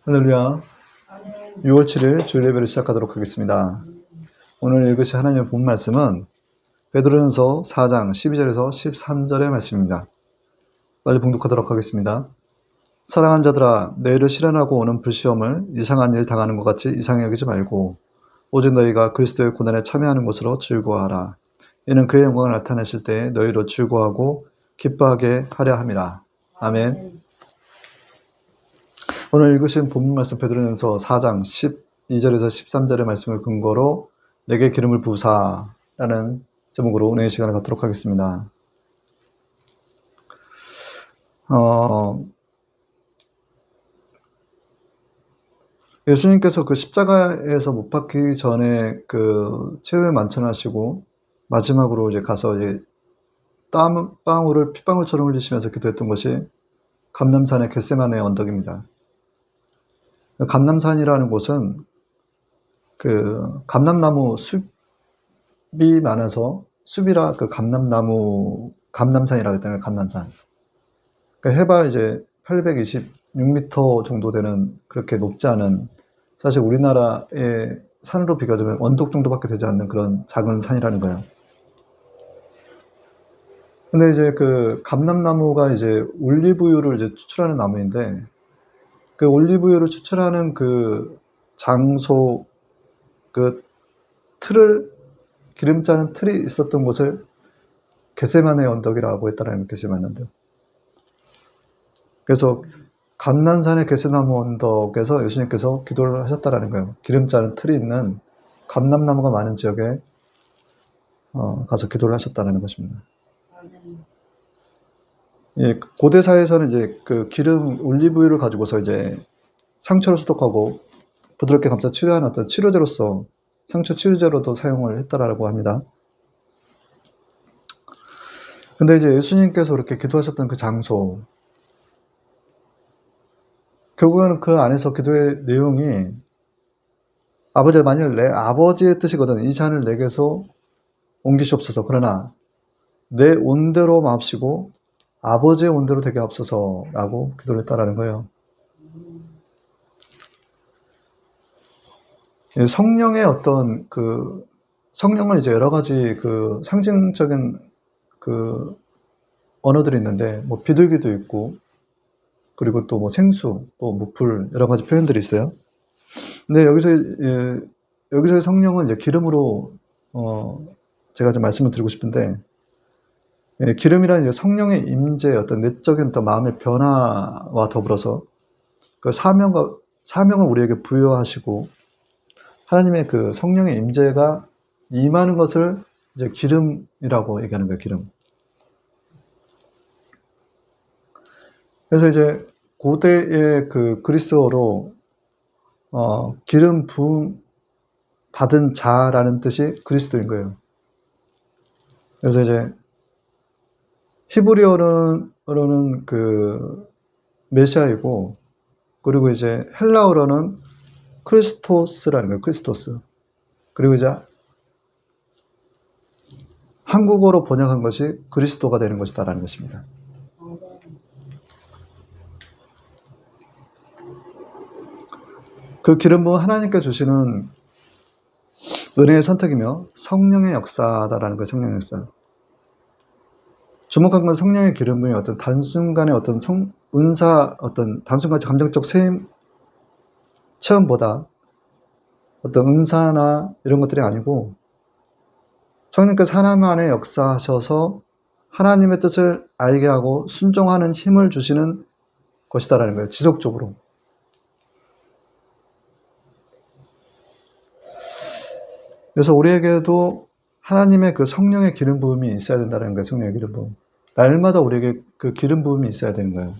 할렐루야. 6월 7일 주일 예배를 시작하도록 하겠습니다. 오늘 읽으실 하나님의 본 말씀은 베드로전서 4장 12절에서 13절의 말씀입니다. 빨리 봉독하도록 하겠습니다. 사랑하는 자들아, 너희를 실현하고 오는 불시험을 이상한 일 당하는 것 같이 이상히 여기지 말고 오직 너희가 그리스도의 고난에 참여하는 것으로 즐거워하라. 이는 그의 영광을 나타내실 때에 너희로 즐거워하고 기뻐하게 하려 함이라. 아멘. 오늘 읽으신 본문 말씀 베드로전서 4장 12절에서 13절의 말씀을 근거로 내게 기름을 부으사라는 제목으로 은혜의 시간을 갖도록 하겠습니다. 예수님께서 그 십자가에서 못 박히기 전에 그 최후의 만찬하시고 마지막으로 이제 가서 이제 땀방울을 핏방울처럼 흘리시면서 기도했던 것이 감람산의 겟세마네 언덕입니다. 감람산이라는 곳은 그 감람나무 숲이 많아서 숲이라 그 감람산이라고 했잖아요. 감람산. 그러니까 해발 이제 826m 정도 되는 그렇게 높지 않은, 사실 우리나라의 산으로 비교하자면 언덕 정도밖에 되지 않는 그런 작은 산이라는 거예요. 근데 이제 그 감람나무가 이제 올리브유를 이제 추출하는 나무인데, 그 올리브유를 추출하는 그 장소, 그 기름 짜는 틀이 있었던 곳을 겟세마네 언덕이라고 했다라는 거예요. 겟세마네 언덕. 그래서 감람산의 겟세나무 언덕에서 예수님께서 기도를 하셨다라는 거예요. 기름 짜는 틀이 있는 감람나무가 많은 지역에 가서 기도를 하셨다라는 것입니다. 예, 고대 사회에서는 이제 그 기름 올리브유를 가지고서 이제 상처를 소독하고 부드럽게 감싸 치료하는 어떤 치료제로서, 상처 치료제로도 사용을 했다라고 합니다. 근데 이제 예수님께서 그렇게 기도하셨던 그 장소, 결국에는 그 안에서 기도의 내용이 아버지, 만일 내 아버지의 뜻이거든 이 잔을 내게서 옮기시옵소서. 그러나 내 온대로 마옵시고 아버지의 온대로 되게 하옵소서라고 기도를 했다라는 거예요. 성령의 어떤 그 성령은 이제 여러 가지 그 상징적인 그 언어들이 있는데, 뭐 비둘기도 있고, 그리고 또 뭐 생수, 또 뭐 불, 여러 가지 표현들이 있어요. 근데 여기서의 성령은 이제 기름으로 제가 좀 말씀을 드리고 싶은데, 기름이라는 이제 성령의 임재, 어떤 내적인 어떤 마음의 변화와 더불어서 그 사명을 우리에게 부여하시고 하나님의 그 성령의 임재가 임하는 것을 이제 기름이라고 얘기하는 거예요. 기름. 그래서 이제 고대의 그 그리스어로 기름 부음 받은 자라는 뜻이 그리스도인 거예요. 그래서 이제 히브리어로는 그 메시아이고, 그리고 이제 헬라어로는 크리스토스라는 거예요. 크리스토스. 그리고 이제 한국어로 번역한 것이 그리스도가 되는 것이다라는 것입니다. 그 기름 부은 하나님께 주시는 은혜의 선택이며 성령의 역사다라는 거예요. 성령의 역사. 주목한 건 성령의 기름 부음이 어떤 단순간의 어떤 은사, 어떤 단순간 감정적 체험보다 어떤 은사나 이런 것들이 아니고, 성령께서 하나님 안에 역사하셔서 하나님의 뜻을 알게 하고 순종하는 힘을 주시는 것이다라는 거예요. 지속적으로. 그래서 우리에게도 하나님의 그 성령의 기름 부음이 있어야 된다는 거예요. 성령의 기름 부음. 날마다 우리에게 그 기름 부음이 있어야 되는 거예요.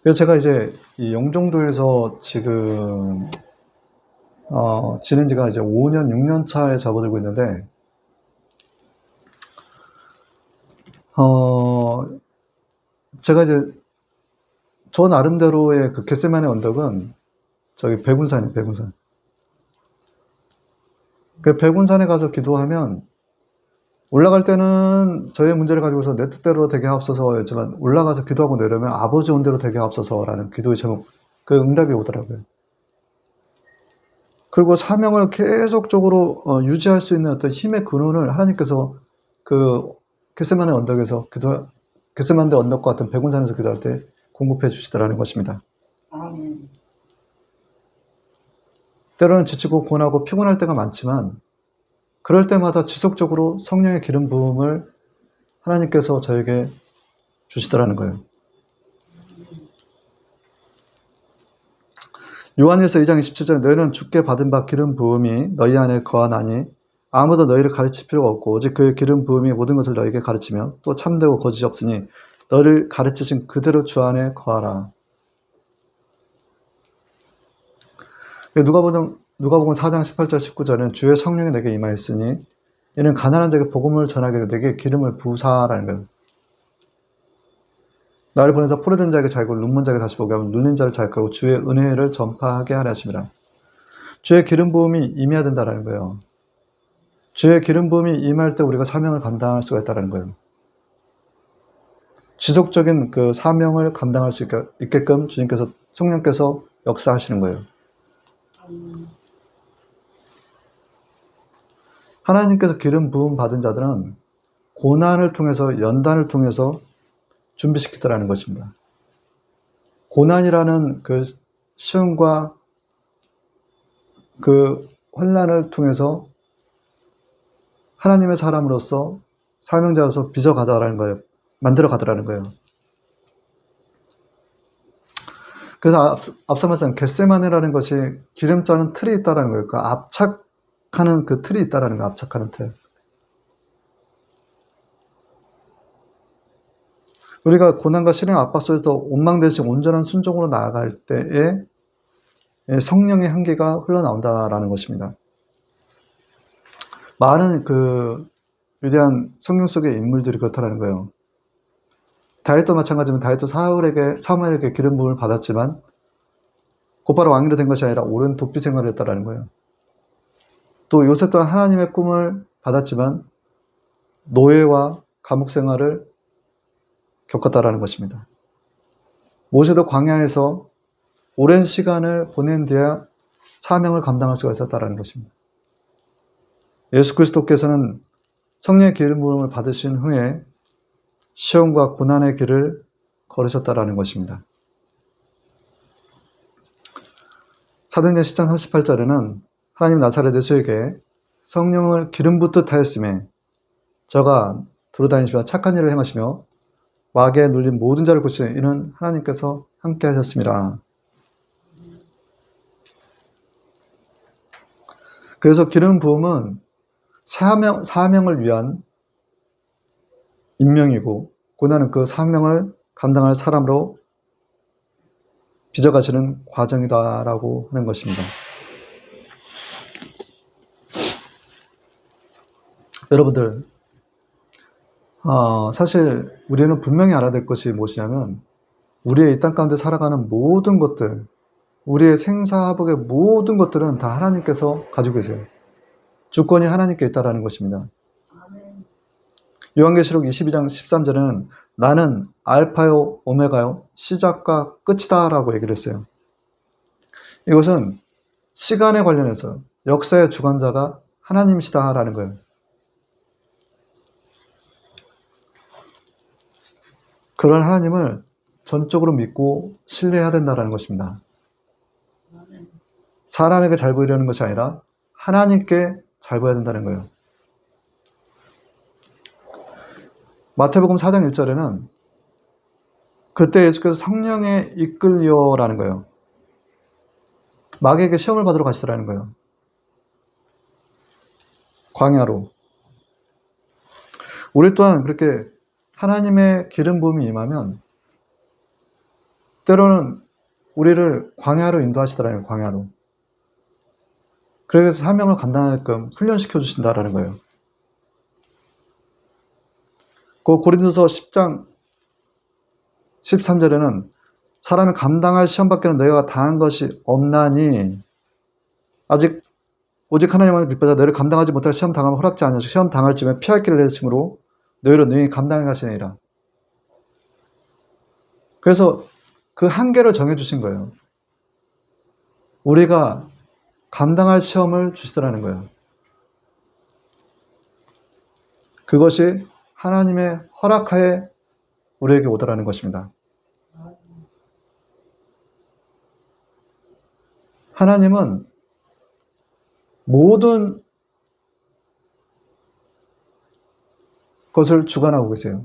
그래서 제가 이제 이 영종도에서 지금 지낸 지가 이제 5년, 6년 차에 접어들고 있는데, 제가 이제 저 나름대로의 그 겟세마네 언덕은 저기 백운산이에요. 백운산. 그 백운산에 가서 기도하면 올라갈 때는 저의 문제를 가지고서 내 뜻대로 되게 하옵소서였지만 올라가서 기도하고 내려오면 아버지 온대로 되게 하옵소서라는 기도의 제목, 그 응답이 오더라고요. 그리고 사명을 계속적으로 유지할 수 있는 어떤 힘의 근원을 하나님께서 그 겟세마네 언덕에서 겟세마네 언덕과 같은 백운산에서 기도할 때 공급해 주시더라는 것입니다. 때로는 지치고 고나고 피곤할 때가 많지만 그럴 때마다 지속적으로 성령의 기름 부음을 하나님께서 저에게 주시더라는 거예요. 요한일서 2장 27절에 너희는 주께 받은 바 기름 부음이 너희 안에 거하나니 아무도 너희를 가르칠 필요가 없고 오직 그의 기름 부음이 모든 것을 너희에게 가르치며 또 참되고 거짓이 없으니 너를 가르치신 그대로 주 안에 거하라. 누가복음 4장 18절 19절은 주의 성령이 내게 임하였으니 이는 가난한 자에게 복음을 전하게 내게 기름을 부사라는 거예요. 나를 보내서 포로된 자에게 자유고 눈먼 자에게 다시 보게 하고 눌린 자를 자유하고 주의 은혜를 전파하게 하려 하심이라. 주의 기름 부음이 임해야 된다는 거예요. 주의 기름 부음이 임할 때 우리가 사명을 감당할 수가 있다는 거예요. 지속적인 그 사명을 감당할 수 있게끔 주님께서 성령께서 역사하시는 거예요. 하나님께서 기름 부음 받은 자들은 고난을 통해서 연단을 통해서 준비시키더라는 것입니다. 고난이라는 그 시험과 그 환난을 통해서 하나님의 사람으로서 사명자로서 빚어가더라는 거예요. 만들어 가더라는 거예요. 그래서 앞서 말씀한 겟세마네라는 것이 기름 짜는 틀이 있다라는 거예요. 그 압착하는 그 틀이 있다라는 거예요. 압착하는 틀. 우리가 고난과 실행 압박 속에서 원망되시 온전한 순종으로 나아갈 때에 성령의 향기가 흘러나온다라는 것입니다. 많은 그 위대한 성경 속의 인물들이 그렇다라는 거예요. 다윗도 마찬가지면 다윗도 사무엘에게 기름 부음을 받았지만 곧바로 왕이로 된 것이 아니라 오랜 도피 생활을 했다라는 거예요. 또 요셉 또한 하나님의 꿈을 받았지만 노예와 감옥 생활을 겪었다라는 것입니다. 모세도 광야에서 오랜 시간을 보낸 뒤에 사명을 감당할 수가 있었다라는 것입니다. 예수 그리스도께서는 성령의 기름 부음을 받으신 후에 시험과 고난의 길을 걸으셨다라는 것입니다. 사도행전 10장 38절에는 하나님 나사렛 예수에게 성령을 기름 붓듯 하였음에 저가 두루다니시며 착한 일을 행하시며 마귀에 눌린 모든 자를 고치시는 이는 하나님께서 함께 하셨습니다. 그래서 기름 부음은 사명을 위한 임명이고 고난은 그 사명을 감당할 사람으로 빚어가시는 과정이다라고 하는 것입니다. 여러분들, 사실 우리는 분명히 알아야 될 것이 무엇이냐면 우리의 이 땅 가운데 살아가는 모든 것들, 우리의 생사복의 모든 것들은 다 하나님께서 가지고 계세요. 주권이 하나님께 있다라는 것입니다. 요한계시록 22장 13절에는 나는 알파요 오메가요 시작과 끝이다 라고 얘기를 했어요. 이것은 시간에 관련해서 역사의 주관자가 하나님이시다 라는 거예요. 그런 하나님을 전적으로 믿고 신뢰해야 된다는 것입니다. 사람에게 잘 보이려는 것이 아니라 하나님께 잘 보여야 된다는 거예요. 마태복음 4장 1절에는 그때 예수께서 성령에 이끌려라는 거예요. 마귀에게 시험을 받으러 가시더라는 거예요. 광야로. 우리 또한 그렇게 하나님의 기름 부음이 임하면 때로는 우리를 광야로 인도하시더라는 거예요. 광야로. 그래서 사명을 감당하게끔 훈련시켜 주신다라는 거예요. 그 고린도서 10장 13절에는 사람이 감당할 시험밖에는 너희가 당한 것이 없나니 아직 오직 하나님만을 빛받아 너희를 감당하지 못할 시험 당함을 허락지 아니하시고 시험 당할 즈음에 피할 길을 내심으로 너희로 능히 감당해 가시니라. 그래서 그 한계를 정해주신 거예요. 우리가 감당할 시험을 주시더라는 거예요. 그것이 하나님의 허락하에 우리에게 오더라는 것입니다. 하나님은 모든 것을 주관하고 계세요.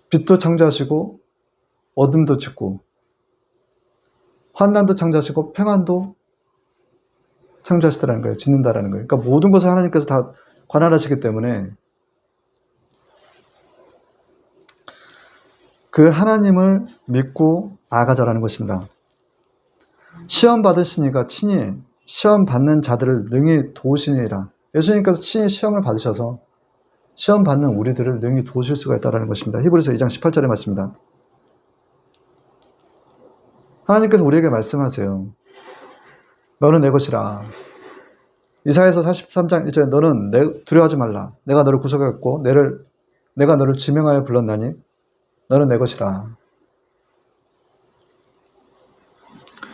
빛도 창조하시고 어둠도 짓고 환난도 창조하시고 평안도 창조하시더라는 거예요. 짓는다라는 거예요. 그러니까 모든 것을 하나님께서 다 관할하시기 때문에 그 하나님을 믿고 나아가자라는 것입니다. 시험 받으시니까 친히 시험 받는 자들을 능히 도우시니라. 예수님께서 친히 시험을 받으셔서 시험 받는 우리들을 능히 도우실 수가 있다는 것입니다. 히브리서 2장 18절에 말씀입니다. 하나님께서 우리에게 말씀하세요. 너는 내 것이라. 이사야서 43장 1절에 너는 두려워하지 말라. 내가 너를 구속하였고 내가 너를 지명하여 불렀나니 너는 내 것이라.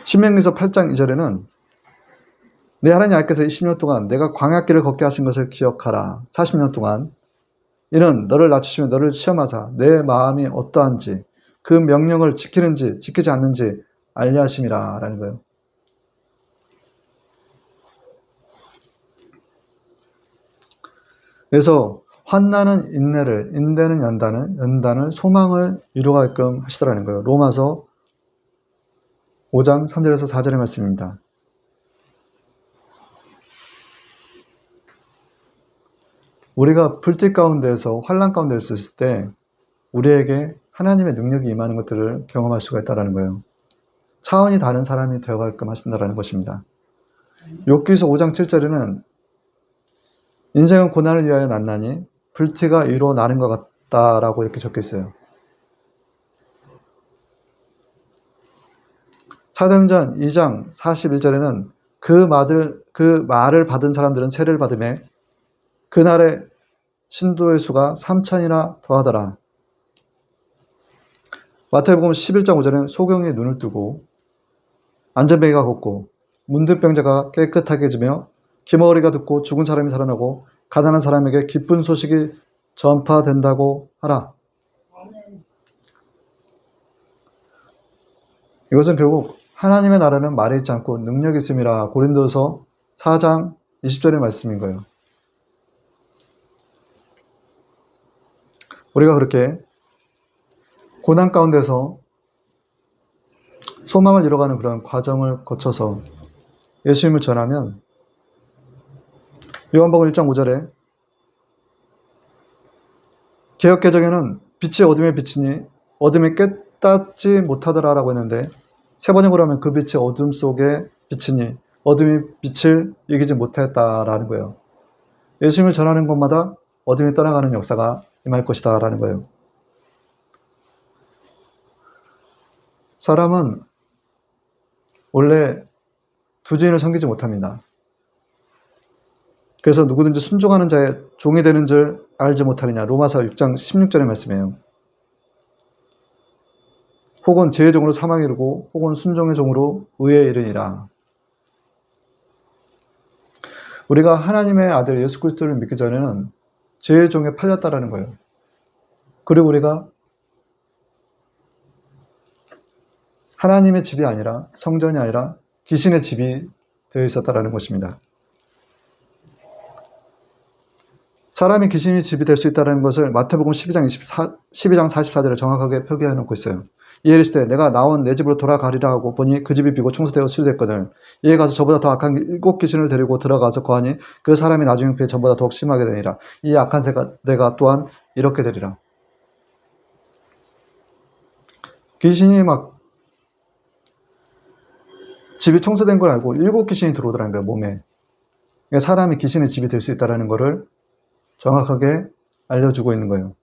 신명기서 8장 2절에는 내 하나님 여호와께서 20년 동안 내가 광야길을 걷게 하신 것을 기억하라. 40년 동안 이는 너를 낮추시며 너를 시험하사 내 마음이 어떠한지 그 명령을 지키는지 지키지 않는지 알려 하심이라 라는 거예요. 그래서 환난은 인내를, 인내는 연단을 소망을 이루게끔 하시더라는 거예요. 로마서 5장 3절에서 4절의 말씀입니다. 우리가 불빛 가운데에서 환난 가운데 있을 때 우리에게 하나님의 능력이 임하는 것들을 경험할 수가 있다는 거예요. 차원이 다른 사람이 되어가게끔 하신다는 것입니다. 욥기서 5장 7절에는 인생은 고난을 위하여 났나니 불티가 위로 나는 것 같다라고 이렇게 적혀 있어요. 사도행전 2장 41절에는 그 말을 받은 사람들은 세례를 받으며 그날의 신도의 수가 3천이나 더하더라. 마태복음 11장 5절에는 소경이 눈을 뜨고 안전뱅이가 걷고 문둥병자가 깨끗하게 해지며 기머거리가 듣고 죽은 사람이 살아나고 가난한 사람에게 기쁜 소식이 전파된다고 하라. 이것은 결국 하나님의 나라는 말에 있지 않고 능력이 있음이라. 고린도서 4장 20절의 말씀인 거예요. 우리가 그렇게 고난 가운데서 소망을 이뤄가는 그런 과정을 거쳐서 예수님을 전하면 요한복음 1장 5절에 개역개정에는 빛이 어둠에 비치니 어둠에 깨닫지 못하더라라고 했는데 세 번역으로 하면 그 빛이 어둠 속에 비치니 어둠이 빛을 이기지 못했다라는 거예요. 예수님을 전하는 것마다 어둠이 떠나가는 역사가 임할 것이다 라는 거예요. 사람은 원래 두 주인을 섬기지 못합니다. 그래서 누구든지 순종하는 자의 종이 되는 줄 알지 못하느냐. 로마서 6장 16절의 말씀이에요. 혹은 죄의 종으로 사망에 이르고 혹은 순종의 종으로 의에 이르니라. 우리가 하나님의 아들 예수 그리스도를 믿기 전에는 죄의 종에 팔렸다라는 거예요. 그리고 우리가 하나님의 집이 아니라 성전이 아니라 귀신의 집이 되어 있었다라는 것입니다. 사람이 귀신의 집이 될 수 있다는 것을 마태복음 12장 44절에 정확하게 표기해 놓고 있어요. 이에 이르시되 내가 나온 내 집으로 돌아가리라 하고 보니 그 집이 비고 청소되어 수리됐거늘 이에 가서 저보다 더 악한 7 귀신을 데리고 들어가서 거하니 그 사람이 나중 형편이 저보다 더욱 심하게 되니라. 이 악한 내가 또한 이렇게 되리라. 귀신이 막 집이 청소된 걸 알고 7 귀신이 들어오더라는 거예요, 몸에. 그러니까 사람이 귀신의 집이 될 수 있다는 것을 정확하게 알려주고 있는 거예요.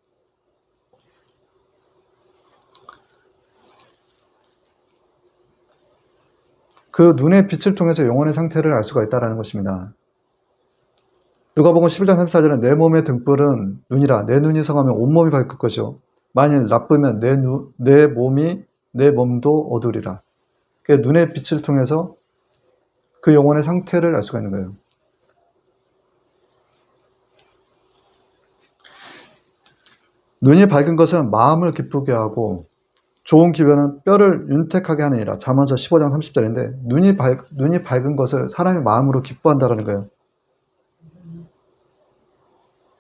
그 눈의 빛을 통해서 영혼의 상태를 알 수가 있다는 것입니다. 누가복음 11장 34절에 내 몸의 등불은 눈이라. 내 눈이 성하면 온몸이 밝을 것이요 만일 나쁘면 내 몸도 어두리라. 그 눈의 빛을 통해서 그 영혼의 상태를 알 수가 있는 거예요. 눈이 밝은 것은 마음을 기쁘게 하고 좋은 기별은 뼈를 윤택하게 하느니라. 잠언서 15장 30절인데 눈이 밝은 것을 사람이 마음으로 기뻐한다라는 거예요.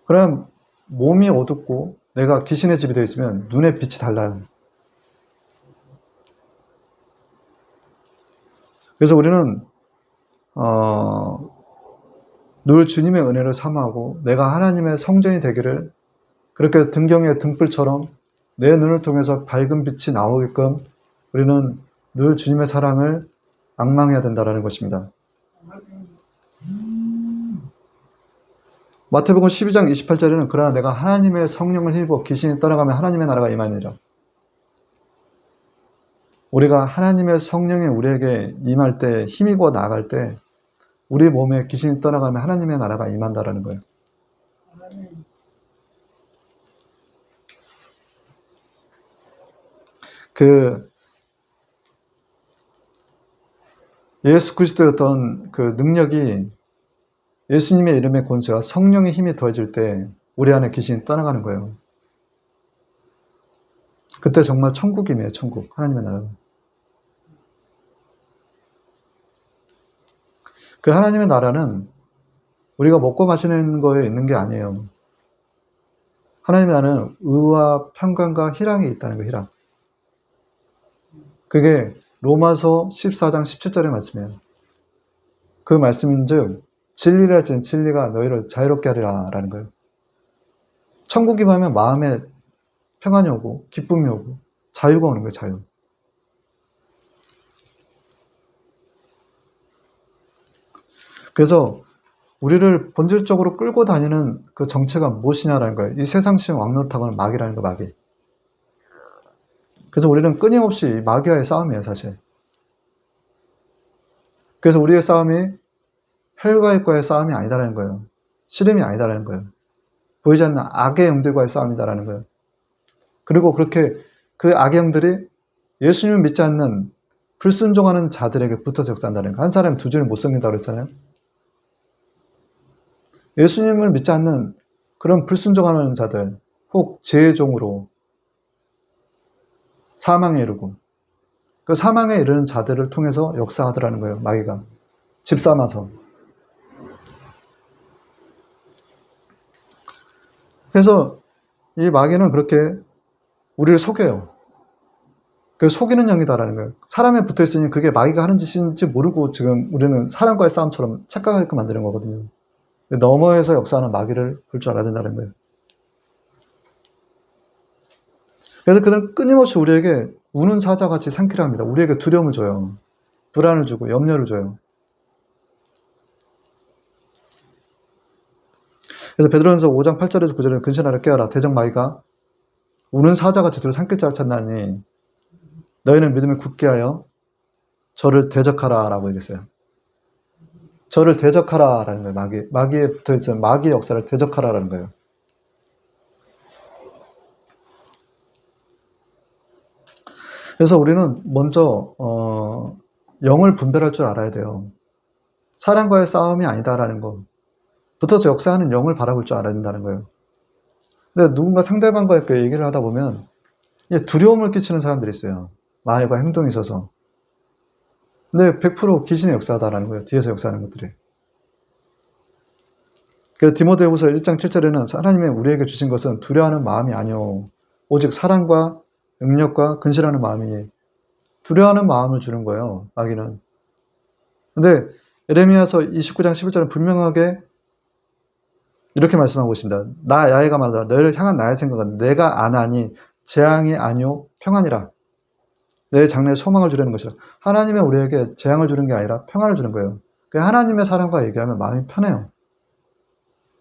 그럼 몸이 어둡고 내가 귀신의 집이 되어 있으면 눈의 빛이 달라요. 그래서 우리는 늘 주님의 은혜를 사모하고 내가 하나님의 성전이 되기를, 그렇게 등경의 등불처럼 내 눈을 통해서 밝은 빛이 나오게끔 우리는 늘 주님의 사랑을 앙망해야 된다는 것입니다. 마태복음 12장 28절에는 그러나 내가 하나님의 성령을 힘입어 귀신이 떠나가면 하나님의 나라가 임하니라. 우리가 하나님의 성령이 우리에게 임할 때, 힘입어 나아갈 때 우리 몸에 귀신이 떠나가면 하나님의 나라가 임한다라는 거예요. 예수 그리스도의 어떤 그 능력이, 예수님의 이름의 권세와 성령의 힘이 더해질 때 우리 안에 귀신이 떠나가는 거예요. 그때 정말 천국이에요. 천국. 하나님의 나라. 그 하나님의 나라는 우리가 먹고 마시는 거에 있는 게 아니에요. 하나님의 나라는 의와 평강과 희락이 있다는 거예요. 희락. 그게 로마서 14장 17절의 말씀이에요. 그 말씀인즉 진리라 진 진리가 너희를 자유롭게 하리라 라는 거예요. 천국이 가면 마음에 평안이 오고 기쁨이 오고 자유가 오는 거예요. 자유. 그래서 우리를 본질적으로 끌고 다니는 그 정체가 무엇이냐라는 거예요. 이 세상식 왕노릇하고는 마귀라는 거, 마귀. 그래서 우리는 끊임없이 마귀와의 싸움이에요, 사실. 그래서 우리의 싸움이 혈과의 싸움이 아니다라는 거예요. 씨름이 아니다라는 거예요. 보이지 않는 악의 영들과의 싸움이다라는 거예요. 그리고 그렇게 그 악의 영들이 예수님을 믿지 않는 불순종하는 자들에게 붙어서 역사한다는 거예요. 한 사람이 두 줄을 못 섬긴다고 그랬잖아요. 예수님을 믿지 않는 그런 불순종하는 자들, 혹 죄의 종으로 사망에 이르고, 그 사망에 이르는 자들을 통해서 역사하더라는 거예요. 마귀가 집삼아서. 그래서 이 마귀는 그렇게 우리를 속여요. 그 속이는 영이다라는 거예요. 사람에 붙어있으니 그게 마귀가 하는 짓인지 모르고 지금 우리는 사람과의 싸움처럼 착각하게끔 만드는 거거든요. 너머에서 역사하는 마귀를 볼 줄 알아야 된다는 거예요. 그래서 그는 끊임없이 우리에게 우는 사자같이 상키를 합니다. 우리에게 두려움을 줘요. 불안을 주고 염려를 줘요. 그래서 베드로전서 5장 8절에서 9절에 근신하라 깨어라. 대적 마귀가 우는 사자같이 둘을 삼킬 자를 찾나니 너희는 믿음을 굳게 하여 저를 대적하라 라고 얘기했어요. 저를 대적하라 라는 거예요. 마귀에 붙어있는 마귀의 역사를 대적하라 라는 거예요. 그래서 우리는 먼저 영을 분별할 줄 알아야 돼요. 사람과의 싸움이 아니다라는 거. 붙어서 역사하는 영을 바라볼 줄 알아야 된다는 거예요. 근데 누군가 상대방과 이렇게 얘기를 하다 보면 두려움을 끼치는 사람들이 있어요. 말과 행동에 있어서. 근데 100% 귀신의 역사다라는 거예요. 뒤에서 역사하는 것들이. 그래서 디모데후서 1장 7절에는 하나님이 우리에게 주신 것은 두려워하는 마음이 아니오. 오직 사랑과 능력과 근실하는 마음이니. 두려워하는 마음을 주는 거예요. 마귀는. 근데 에레미야서 29장 11절은 분명하게 이렇게 말씀하고 있습니다. 나 야훼가 말하더라. 너희를 향한 나의 생각은 내가 안하니 재앙이 아니오 평안이라. 내 장래에 소망을 주려는 것이라. 하나님이 우리에게 재앙을 주는 게 아니라 평안을 주는 거예요. 하나님의 사람과 얘기하면 마음이 편해요.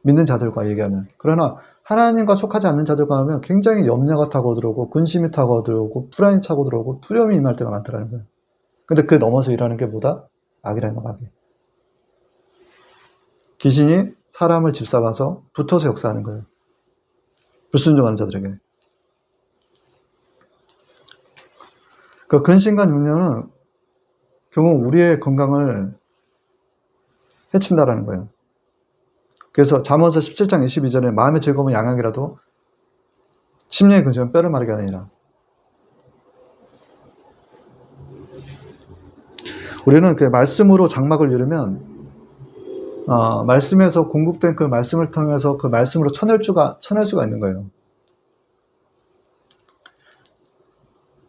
믿는 자들과 얘기하면. 그러나 하나님과 속하지 않는 자들과 하면 굉장히 염려가 타고 들어오고 근심이 타고 들어오고 불안이 타고 들어오고 두려움이 임할 때가 많더라는 거예요. 근데 그 넘어서 일하는 게 뭐다? 악이라는 거, 악이. 귀신이 사람을 집사봐서 붙어서 역사하는 거예요. 불순종하는 자들에게. 그 근심과 육려는 결국 우리의 건강을 해친다라는 거예요. 그래서 잠언서 17장 22절에 마음의 즐거움은 양약이라도 심령의 근심은 뼈를 마르게 하느니라. 우리는 그 말씀으로 장막을 이루면 말씀에서 공급된 그 말씀을 통해서 그 말씀으로 쳐낼 수가 있는 거예요.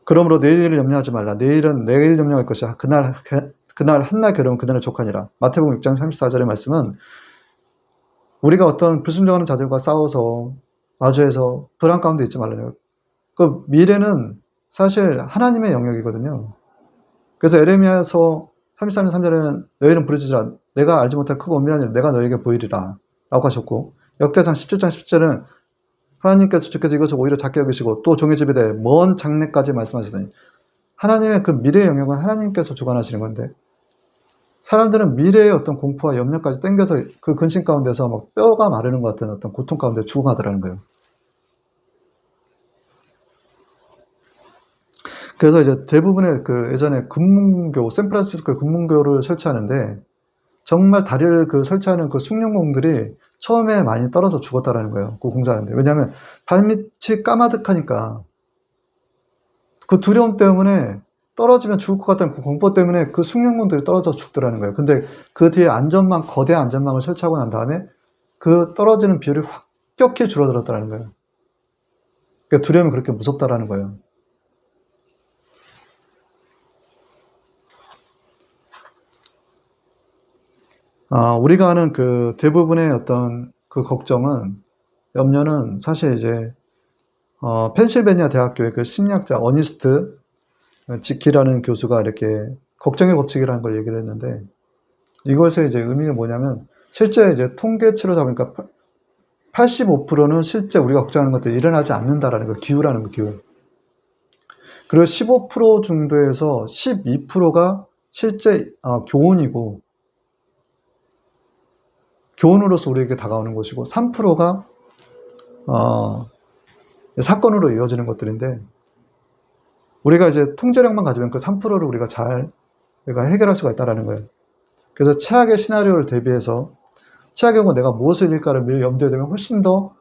그러므로 내일을 염려하지 말라. 내일은 내일 염려할 것이야. 그날 한날 괴로운 그날의 족하니라. 마태복음 6장 34절의 말씀은 우리가 어떤 불순종하는 자들과 싸워서 마주해서 불안 가운데 있지 말라요. 그 미래는 사실 하나님의 영역이거든요. 그래서 에레미야서 33장 3절에는 너희는 부르짖으라. 내가 알지 못할 크고 은밀한 일을 내가 너에게 보이리라 라고 하셨고, 역대상 17장 10절은 하나님께서 주께서 이것을 오히려 작게 여기시고 또 종의 집에 대해 먼 장래까지 말씀하시더니, 하나님의 그 미래의 영역은 하나님께서 주관하시는 건데, 사람들은 미래의 어떤 공포와 염려까지 땡겨서 그 근심 가운데서 막 뼈가 마르는 것 같은 어떤 고통 가운데 죽어가더라는 거예요. 그래서 이제 대부분의 그 예전에 금문교, 샌프란시스코 금문교를 설치하는데 정말 다리를 그 설치하는 그 숭늉공들이 처음에 많이 떨어져 죽었다라는 거예요. 그 공사하는데. 왜냐하면 발밑이 까마득하니까 그 두려움 때문에 떨어지면 죽을 것 같다는 그 공포 때문에 그 숭늉공들이 떨어져 죽더라는 거예요. 근데 그 뒤에 안전망, 거대 안전망을 설치하고 난 다음에 그 떨어지는 비율이 확격히 줄어들었다는 거예요. 그러니까 두려움이 그렇게 무섭다라는 거예요. 우리가 하는 그 대부분의 어떤 그 걱정은, 염려는 사실 이제, 펜실베니아 대학교의 그 심리학자 어니스트 지키라는 교수가 이렇게 걱정의 법칙이라는 걸 얘기를 했는데, 이것의 이제 의미는 뭐냐면, 실제 이제 통계치로 잡으니까 85%는 실제 우리가 걱정하는 것들이 일어나지 않는다라는 거, 기후라는 거, 기후. 그리고 15% 정도에서 12%가 실제 교훈이고, 교훈으로서 우리에게 다가오는 것이고, 3%가 사건으로 이어지는 것들인데, 우리가 이제 통제력만 가지면 그 3%를 우리가 해결할 수가 있다는 거예요. 그래서 최악의 시나리오를 대비해서 최악의 경우 내가 무엇을 잃을까를 미리 염두에 두면 훨씬 더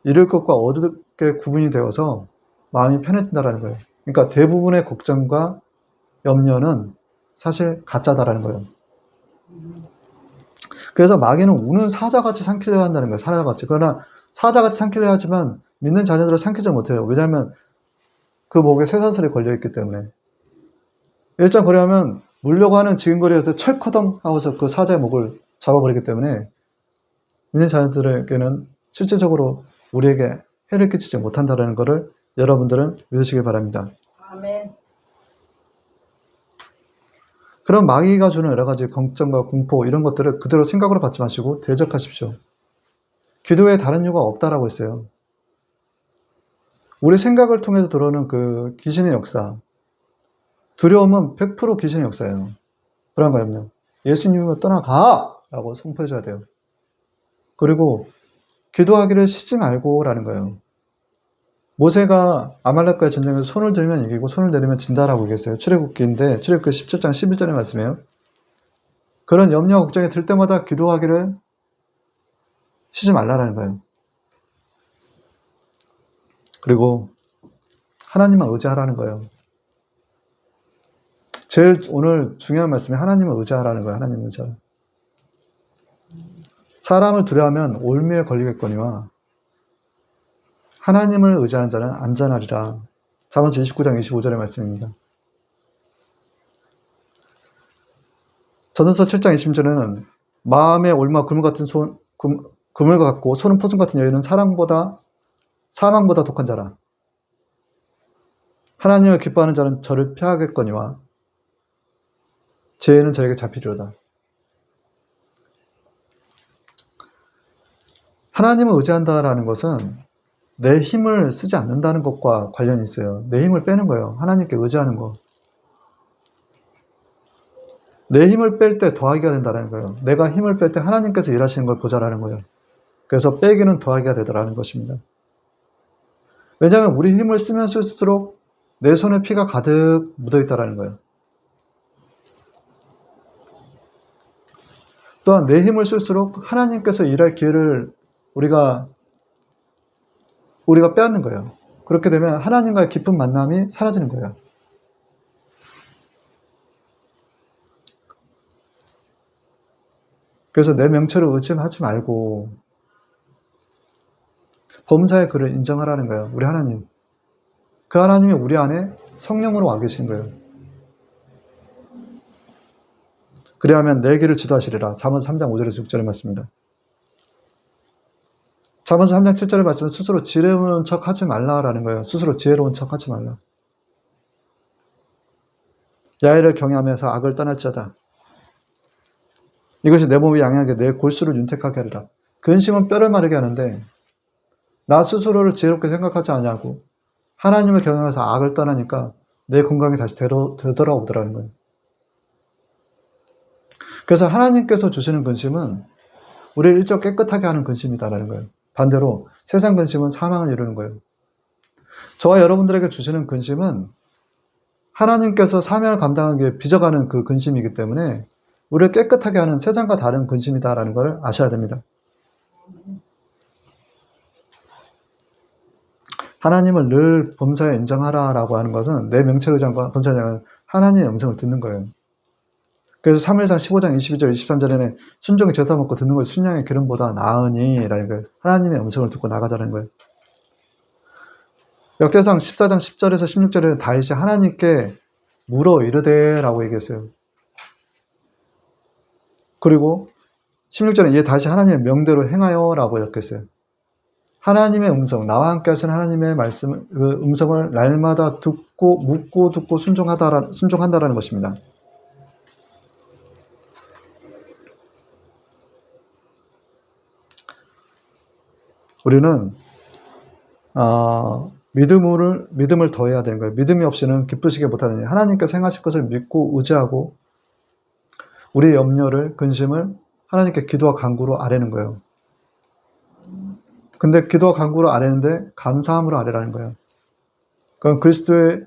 잃을 것과 얻을 게 구분이 되어서 마음이 편해진다는 거예요. 그러니까 대부분의 걱정과 염려는 사실 가짜다라는 거예요. 그래서 마귀는 우는 사자같이 삼키려 한다는 거예요. 사자같이. 그러나 사자같이 삼키려 하지만 믿는 자녀들을 삼키지 못해요. 왜냐하면 그 목에 쇠사슬이 걸려있기 때문에. 일장거리하면 물려고 하는 지근거리에서 철커덩 하고서 그 사자의 목을 잡아버리기 때문에 믿는 자녀들에게는 실제적으로 우리에게 해를 끼치지 못한다는 것을 여러분들은 믿으시기 바랍니다. 아멘. 그런 마귀가 주는 여러 가지 걱정과 공포 이런 것들을 그대로 생각으로 받지 마시고 대적하십시오. 기도에 다른 이유가 없다라고 했어요. 우리 생각을 통해서 들어오는 그 귀신의 역사, 두려움은 100% 귀신의 역사예요. 불안과 염려. 예수님이면 떠나가! 라고 선포해줘야 돼요. 그리고 기도하기를 쉬지 말고 라는 거예요. 모세가 아말렉과의 전쟁에서 손을 들면 이기고 손을 내리면 진다라고 얘기했어요. 출애굽기인데 출애굽기 17장 11절의 말씀이에요. 그런 염려 걱정이 들 때마다 기도하기를 쉬지 말라라는 거예요. 그리고 하나님만 의지하라는 거예요. 제일 오늘 중요한 말씀이 하나님을 의지하라는 거예요. 하나님을 의지하라. 사람을 두려워하면 올무에 걸리겠거니와 하나님을 의지하는 자는 안전하리라. 잠언서 29장 25절의 말씀입니다. 전도서 7장 20절에는 마음의 올무와 그물과 같고 손은 포승 같은 여인은 사망보다 독한 자라. 하나님을 기뻐하는 자는 저를 피하겠거니와 죄는 저에게 잡히리로다. 하나님을 의지한다라는 것은 내 힘을 쓰지 않는다는 것과 관련이 있어요. 내 힘을 빼는 거예요. 하나님께 의지하는 거. 내 힘을 뺄 때 더하기가 된다는 거예요. 내가 힘을 뺄 때 하나님께서 일하시는 걸 보자라는 거예요. 그래서 빼기는 더하기가 되더라는 것입니다. 왜냐하면 우리 힘을 쓰면 쓸수록 내 손에 피가 가득 묻어있다는 거예요. 또한 내 힘을 쓸수록 하나님께서 일할 기회를 우리가 빼앗는 거예요. 그렇게 되면 하나님과의 깊은 만남이 사라지는 거예요. 그래서 내 명체를 의심하지 말고 범사의 그를 인정하라는 거예요. 우리 하나님. 그 하나님이 우리 안에 성령으로 와 계신 거예요. 그리하면 내 길을 지도하시리라. 잠언서 3장 5절에서 6절의 말씀입니다. 잠언서 3장 7절의 말씀은 스스로 지혜로운 척 하지 말라라는 거예요. 스스로 지혜로운 척 하지 말라. 야훼를 경외하면서 악을 떠날지어다. 이것이 내 몸이 양약하게 내 골수를 윤택하게 하리라. 근심은 뼈를 마르게 하는데 나 스스로를 지혜롭게 생각하지 않냐고 하나님을 경외하면서 악을 떠나니까 내 건강이 다시 되돌아오더라는 거예요. 그래서 하나님께서 주시는 근심은 우리를 일적 깨끗하게 하는 근심이다라는 거예요. 반대로 세상 근심은 사망을 이루는 거예요. 저와 여러분들에게 주시는 근심은 하나님께서 사명을 감당하기 위해 빚어가는 그 근심이기 때문에 우리를 깨끗하게 하는 세상과 다른 근심이다라는 걸 아셔야 됩니다. 하나님을 늘 범사에 인정하라라고 하는 것은 내 명체의장과 범사의장은 하나님의 음성을 듣는 거예요. 그래서 3일상 15장 22절 23절에는 순종의 제사 먹고 듣는 것이 순양의 기름보다 나으니 라는 거예요. 하나님의 음성을 듣고 나가자는 거예요. 역대상 14장 10절에서 16절에는 다윗이 하나님께 물어 이르되 라고 얘기했어요. 그리고 16절에 얘 다시 하나님의 명대로 행하여 라고 적혔어요. 하나님의 음성, 나와 함께 하시는 하나님의 말씀, 그 음성을 날마다 듣고 묻고 듣고 순종한다라는 것입니다. 우리는 믿음을 더해야 되는 거예요. 믿음이 없이는 기쁘시게 못하느니 하나님께서 행하실 것을 믿고 의지하고 우리의 염려를, 근심을 하나님께 기도와 간구로 아뢰는 거예요. 근데 기도와 간구로 아뢰는데 감사함으로 아뢰라는 거예요. 그건 그리스도의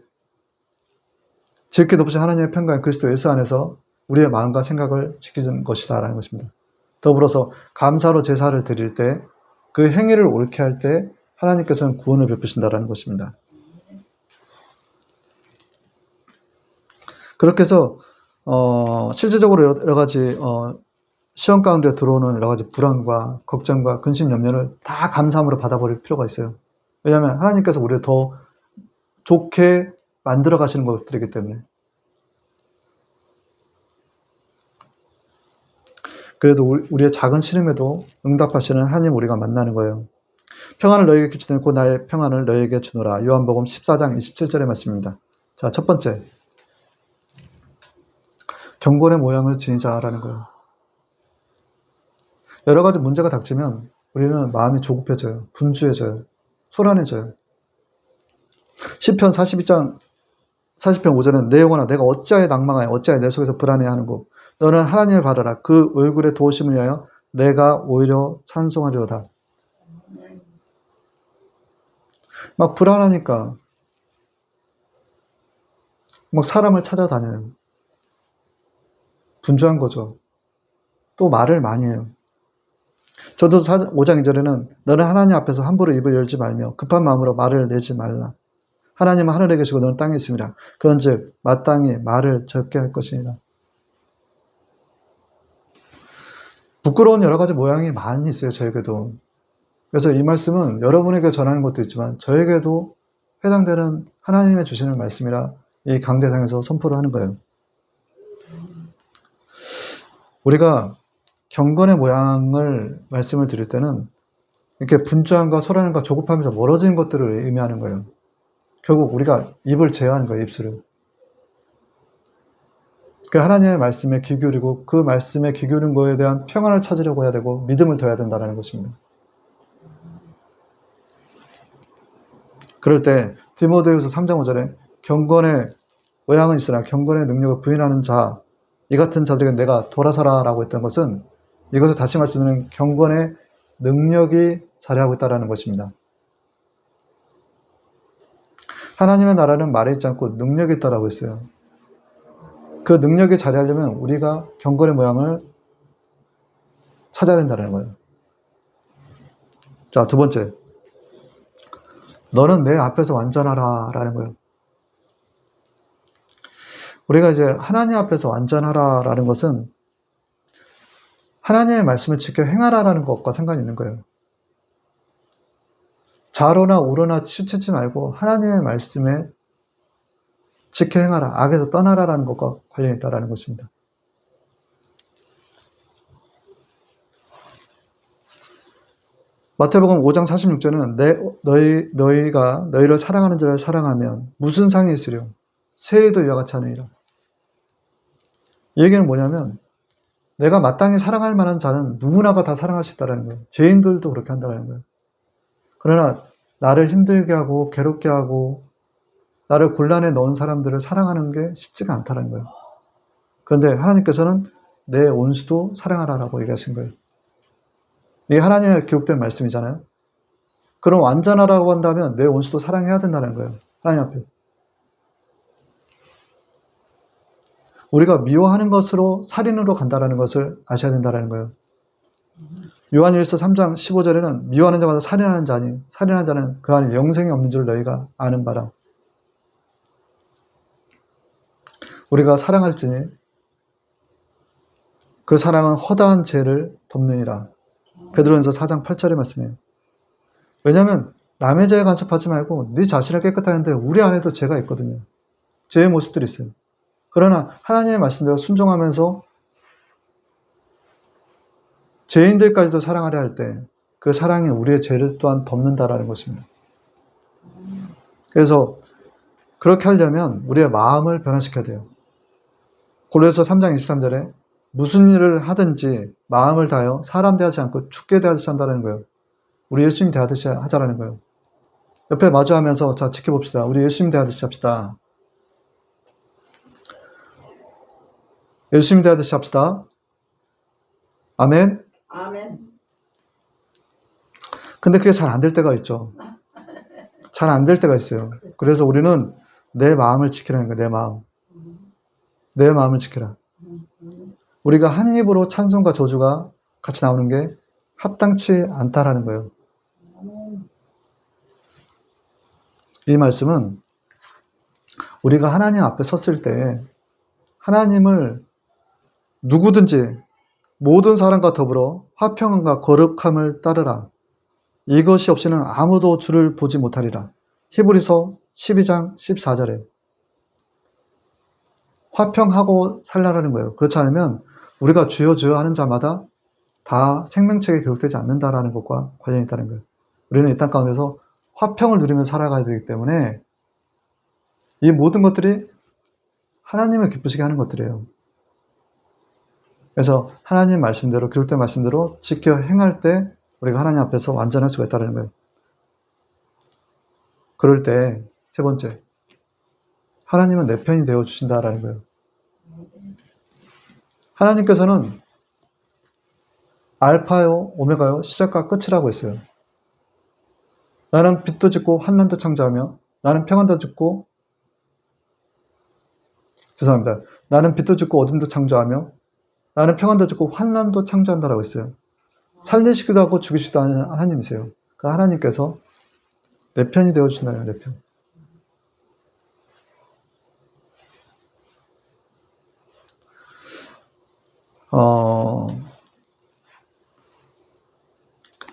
지극히 높으신 하나님의 평강인 그리스도 예수 안에서 우리의 마음과 생각을 지키는 것이다 라는 것입니다. 더불어서 감사로 제사를 드릴 때 그 행위를 옳게 할 때 하나님께서는 구원을 베푸신다라는 것입니다. 그렇게 해서 실질적으로 여러 가지 시험 가운데 들어오는 여러 가지 불안과 걱정과 근심, 염려를 다 감사함으로 받아버릴 필요가 있어요. 왜냐하면 하나님께서 우리를 더 좋게 만들어 가시는 것들이기 때문에. 그래도 우리의 작은 시름에도 응답하시는 하나님 우리가 만나는 거예요. 평안을 너에게 끼치고 나의 평안을 너에게 주노라. 요한복음 14장 27절의 말씀입니다. 자, 첫 번째. 경건의 모양을 지니자라는 거예요. 여러 가지 문제가 닥치면 우리는 마음이 조급해져요. 분주해져요. 소란해져요. 시편 42장 40편 5절은 내 영혼아 내가 어찌하여 낭망하여 어찌하여 내 속에서 불안해하는고 너는 하나님을 바라라. 그 얼굴의 도우심을 위하여 내가 오히려 찬송하리로다. 막 불안하니까 막 사람을 찾아다녀요. 분주한 거죠. 또 말을 많이 해요. 저도 5장 2절에는 너는 하나님 앞에서 함부로 입을 열지 말며 급한 마음으로 말을 내지 말라. 하나님은 하늘에 계시고 너는 땅에 있습니다. 그런즉 마땅히 말을 적게 할 것이니라. 부끄러운 여러 가지 모양이 많이 있어요. 저에게도. 그래서 이 말씀은 여러분에게 전하는 것도 있지만 저에게도 해당되는 하나님의 주시는 말씀이라 이 강대상에서 선포를 하는 거예요. 우리가 경건의 모양을 말씀을 드릴 때는 이렇게 분주함과 소란함과 조급함에서 멀어진 것들을 의미하는 거예요. 결국 우리가 입을 제어하는 거예요. 입술을. 그 하나님의 말씀에 귀 기울이고 그 말씀에 귀 기울인 거에 대한 평안을 찾으려고 해야 되고 믿음을 더해야 된다는 것입니다. 그럴 때 디모데후서 3장 5절에 경건의 모양은 있으나 경건의 능력을 부인하는 자 이 같은 자들에게 내가 돌아서라 라고 했던 것은 이것을 다시 말씀드리면 경건의 능력이 자리하고 있다는 것입니다. 하나님의 나라는 말에 있지 않고 능력이 있다라고 했어요. 그 능력이 자리하려면 우리가 경건의 모양을 찾아야 된다는 거예요. 자, 두 번째. 너는 내 앞에서 완전하라 라는 거예요. 우리가 이제 하나님 앞에서 완전하라 라는 것은 하나님의 말씀을 지켜 행하라 라는 것과 상관이 있는 거예요. 좌로나 우로나 치우치지 말고 하나님의 말씀에 지켜 행하라, 악에서 떠나라 라는 것과 관련이 있다는 것입니다. 마태복음 5장 46절은 너희가 너희를 사랑하는 자를 사랑하면 무슨 상이 있으려? 세리도 이와 같이 하느니라. 이 얘기는 뭐냐면 내가 마땅히 사랑할 만한 자는 누구나가 다 사랑할 수 있다는 거예요. 죄인들도 그렇게 한다는 거예요. 그러나 나를 힘들게 하고 괴롭게 하고 나를 곤란에 넣은 사람들을 사랑하는 게 쉽지가 않다는 거예요. 그런데 하나님께서는 내 온수도 사랑하라라고 얘기하신 거예요. 이게 하나님의 기록된 말씀이잖아요. 그럼 완전하라고 한다면 내 온수도 사랑해야 된다는 거예요. 하나님 앞에. 우리가 미워하는 것으로 살인으로 간다는 것을 아셔야 된다는 거예요. 요한일서 3장 15절에는 미워하는 자마다 살인하는 자니 살인하는 자는 그 안에 영생이 없는 줄 너희가 아는 바라. 우리가 사랑할지니 그 사랑은 허다한 죄를 덮느니라. 베드로전서 4장 8절의 말씀이에요. 왜냐하면 남의 죄에 간섭하지 말고 네 자신을 깨끗하는데 우리 안에도 죄가 있거든요. 죄의 모습들이 있어요. 그러나 하나님의 말씀대로 순종하면서 죄인들까지도 사랑하려 할 때 그 사랑이 우리의 죄를 또한 덮는다라는 것입니다. 그래서 그렇게 하려면 우리의 마음을 변화시켜야 돼요. 고린도서 3장 23절에 무슨 일을 하든지 마음을 다하여 사람 대하지 않고 주께 대하듯이 한다는 거예요. 우리 예수님 대하듯이 하자라는 거예요. 옆에 마주하면서 자 지켜봅시다. 우리 예수님 대하듯이 합시다. 예수님 대하듯이 합시다. 아멘. 아멘. 근데 그게 잘 안 될 때가 있죠. 잘 안 될 때가 있어요. 그래서 우리는 내 마음을 지키라는 거예요. 내 마음. 내 마음을 지키라. 우리가 한 입으로 찬송과 저주가 같이 나오는 게 합당치 않다라는 거예요. 이 말씀은 우리가 하나님 앞에 섰을 때 하나님을 누구든지 모든 사람과 더불어 화평함과 거룩함을 따르라. 이것이 없이는 아무도 주를 보지 못하리라. 히브리서 12장 14절에 화평하고 살라라는 거예요. 그렇지 않으면 우리가 주여 주여 하는 자마다 다 생명책에 기록되지 않는다라는 것과 관련이 있다는 거예요. 우리는 이 땅 가운데서 화평을 누리면서 살아가야 되기 때문에 이 모든 것들이 하나님을 기쁘시게 하는 것들이에요. 그래서 하나님 말씀대로 기록된 말씀대로 지켜 행할 때 우리가 하나님 앞에서 완전할 수가 있다는 거예요. 그럴 때 세 번째, 하나님은 내 편이 되어 주신다라는 거예요. 하나님께서는 알파요 오메가요 시작과 끝이라고 했어요. 나는 빛도 짓고 환난도 창조하며 나는 평안도 짓고 나는 빛도 짓고 어둠도 창조하며 나는 평안도 짓고 환난도 창조한다라고 했어요. 살리시기도 하고 죽이시기도 하는 하나님이세요. 그 하나님께서 내 편이 되어주신다는 내 편.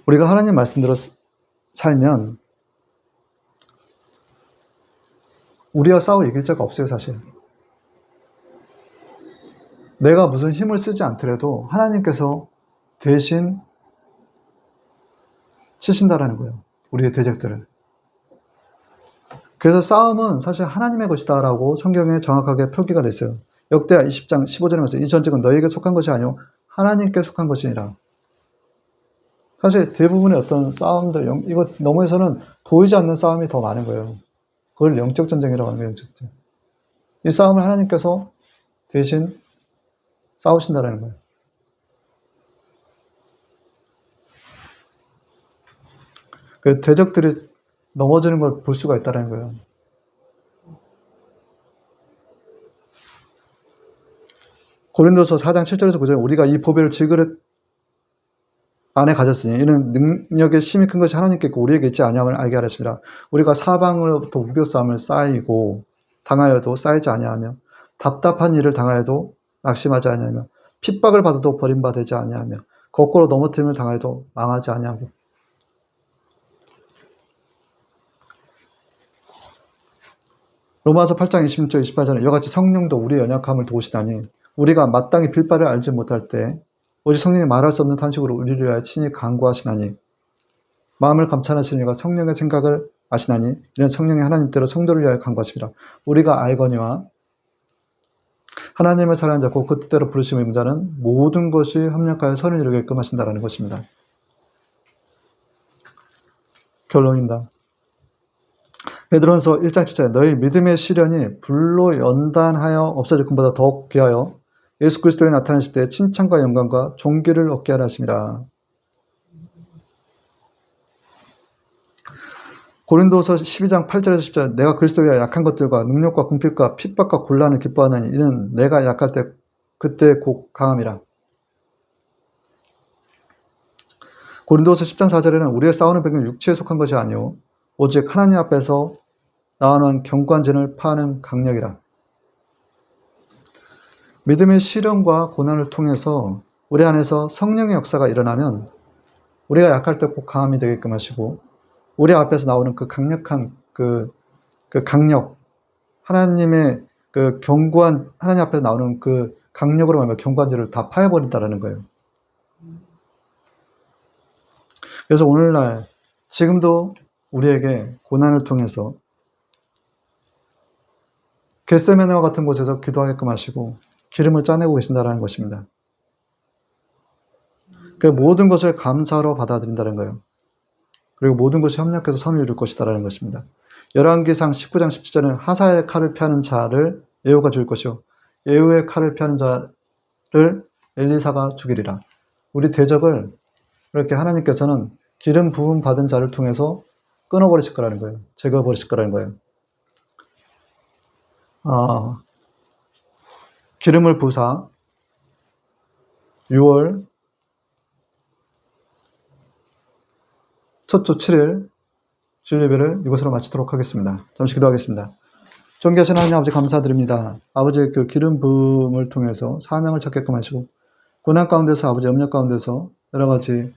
우리가 하나님 말씀대로 살면 우리와 싸워 이길 자가 없어요, 사실. 내가 무슨 힘을 쓰지 않더라도 하나님께서 대신 치신다라는 거예요. 우리의 대적들을. 그래서 싸움은 사실 하나님의 것이다 라고 성경에 정확하게 표기가 됐어요. 역대하 20장 15절에 말해서 이 전쟁은 너에게 속한 것이 아니오 하나님께 속한 것이니라. 사실 대부분의 어떤 싸움들, 이거 너머에서는 보이지 않는 싸움이 더 많은 거예요. 그걸 영적 전쟁이라고 하는 거예요. 영적 전쟁. 이 싸움을 하나님께서 대신 싸우신다라는 거예요. 그 대적들이 넘어지는 걸 볼 수가 있다는 거예요. 고린도서 4장 7절에서 9절에 우리가 이 보배를 질그릇 안에 가졌으니 이는 능력의 심히 큰 것이 하나님께 있고 우리에게 있지 아니함을 알게 하렸습니다. 우리가 사방으로부터 우겨싸움을 쌓이고 당하여도 쌓이지 아니하며 답답한 일을 당하여도 낙심하지 아니하며 핍박을 받아도 버림받지 아니하며 거꾸로 넘어뜨림을 당하여도 망하지 아니하고. 로마서 8장 26절 28절에 이와 같이 성령도 우리의 연약함을 도우시다니 우리가 마땅히 빌 바를 알지 못할 때 오직 성령이 말할 수 없는 탄식으로 우리를 위하여 친히 간구하시나니 마음을 감찰하시는 이가 성령의 생각을 아시나니 이는 성령의 하나님대로 성도를 위하여 간구하십니다. 우리가 알거니와 하나님을 사랑하는 자 곧 그 뜻대로 부르심의 자는 모든 것이 협력하여 선을 이루게끔 하신다라는 것입니다. 결론입니다. 베드로전서 1장 7절에 너희 믿음의 시련이 불로 연단하여 없어질 것보다 더욱 귀하여 예수 그리스도에 나타나실 때 칭찬과 영광과 존귀를 얻게 하려 하심이라. 고린도서 12장 8절에서 10절 내가 그리스도에 약한 것들과 능력과 궁핍과 핍박과 곤란을 기뻐하나니 이는 내가 약할 때 그때 곧 강함이라. 고린도서 10장 4절에는 우리의 싸우는 배경은 육체에 속한 것이 아니오 오직 하나님 앞에서 나아놓은 경관진을 파는 강력이라. 믿음의 시련과 고난을 통해서 우리 안에서 성령의 역사가 일어나면 우리가 약할 때 꼭 강함이 되게끔 하시고 우리 앞에서 나오는 그 강력한 그 강력 하나님의 그 견고한 하나님 앞에서 나오는 그 강력으로 말하면 경관들을 다 파해버린다라는 거예요. 그래서 오늘날 지금도 우리에게 고난을 통해서 겟세마네와 같은 곳에서 기도하게끔 하시고 기름을 짜내고 계신다는 것입니다. 그 모든 것을 감사로 받아들인다는 거예요. 그리고 모든 것이 협력해서 선을 이룰 것이다라는 것입니다. 열왕기상 19장 17절은 하사의 칼을 피하는 자를 예후가 죽일 것이요 예후의 칼을 피하는 자를 엘리사가 죽이리라. 우리 대적을 이렇게 하나님께서는 기름 부음 받은 자를 통해서 끊어버리실 거라는 거예요. 제거해버리실 거라는 거예요. 기름을 부사 6월 첫 주 7일 주일 예배를 이것으로 마치도록 하겠습니다. 잠시 기도하겠습니다. 존귀하신 하나님 아버지 감사드립니다. 아버지의 그 기름 부음을 통해서 사명을 찾게끔 하시고 고난 가운데서 아버지 염려 가운데서 여러 가지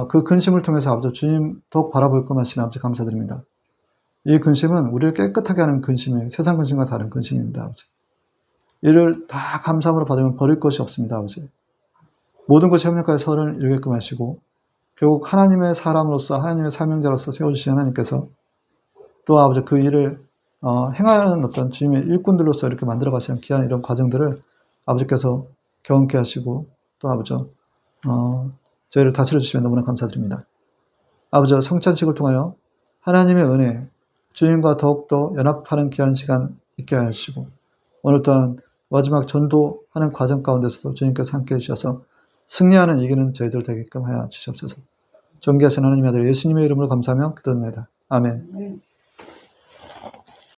그 근심을 통해서 아버지 주님 더욱 바라보게끔 하시는 아버지 감사드립니다. 이 근심은 우리를 깨끗하게 하는 근심이에요. 세상 근심과 다른 근심입니다. 아버지. 이를 다 감사함으로 받으면 버릴 것이 없습니다. 아버지. 모든 것이 협력하여 선을 이루게끔 하시고 결국 하나님의 사람으로서 하나님의 사명자로서 세워주신 하나님께서 또 아버지 그 일을 행하는 어떤 주님의 일꾼들로서 이렇게 만들어 가시는 귀한 이런 과정들을 아버지께서 경험케 하시고 또 아버지 저희를 다스려 주시면 너무나 감사드립니다. 아버지 성찬식을 통하여 하나님의 은혜 주님과 더욱더 연합하는 귀한 시간 있게 하시고 오늘 또한 마지막 전도하는 과정 가운데서도 주님께서 함께해 주셔서 승리하는 이기는 저희들 되게끔 하여 주시옵소서. 존귀하신 하나님의 아들 예수님의 이름으로 감사하며 기도합니다. 아멘.